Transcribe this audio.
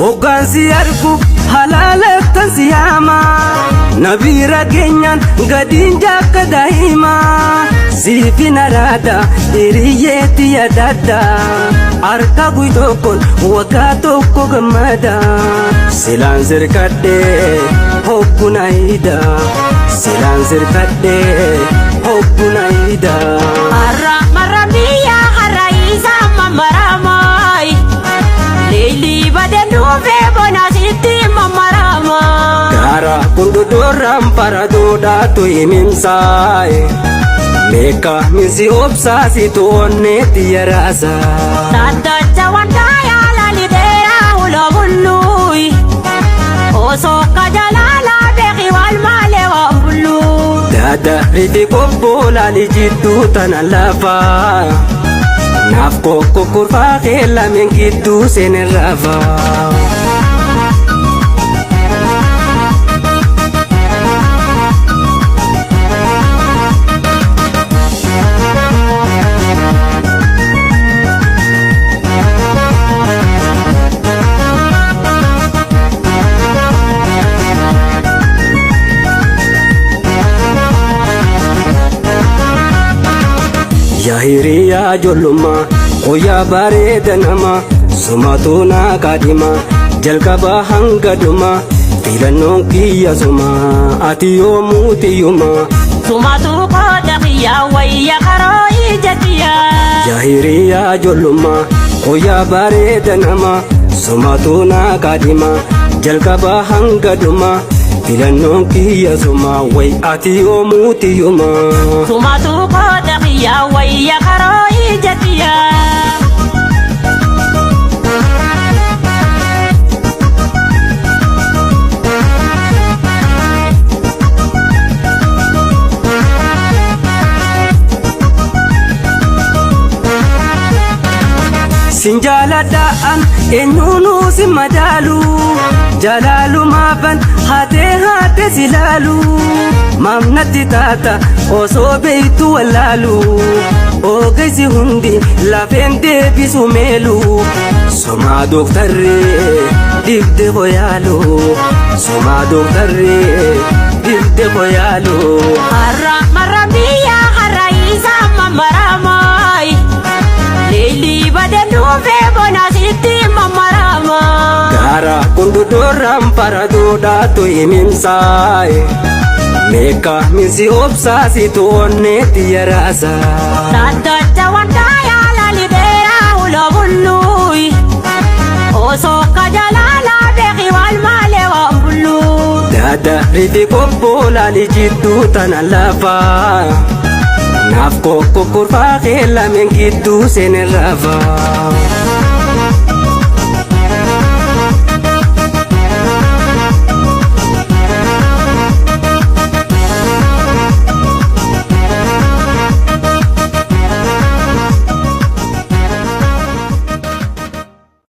Ogansi argu halala tansiyama Nabira genyan gadin jaka daima Zifina rada iriyeti yadada Arka guidokon wakato ko gamada Silan zirkade hokkunaida Silan zirkade hokkunaida Arra maramiya haraisa mamaramai Leili badenu bona siti mamarama Gara kunduduram paradoda tu imimsai Meka misi obsasi tu onne tiyarasa Tata chawanda ya lalidera ulabunui Oso kajalala beki wal male wa mbulu Dada riti kobola li jiddu tanalafa Nafko kukurfa khela mengidu senerafa Yahiriya joluma Oya bareda nama Sumatuna kadima Jalkaba hangaduma Filannon kiyya suma Ati yoomu tiyuma Sumatu kodakiya wayya karoi jatiya Yahiriya joluma Oya bareda nama Sumatuna kadima Jalkaba hangaduma Filannon kiyya suma Way ati yoomu tiyuma Sumatu kodakiya wayya karoi jatiya Sinjaladaan eenyuunu si madaalu Jalaalu maafan haate silaalu Maamnatti taata osoo beeytu wallaalu Ogeessi hundi lafeen deebisu meelu Somaa dooktarree dibde hoyaalu Somaa dooktarree dibde hoyaalu Arra maramiya haraisa mamaramai Leili badenu bona siti mamarama Gara kunduduram paradoda tu imimsai Meka misi obsasi tu onne tiyarasa Tata chawanda ya lalidera ulabunui Oso kajalala beki wal male wa mbulu Dada riti kobola li jiddu tanalafa Nafko kukurfa khela mengidu senerafa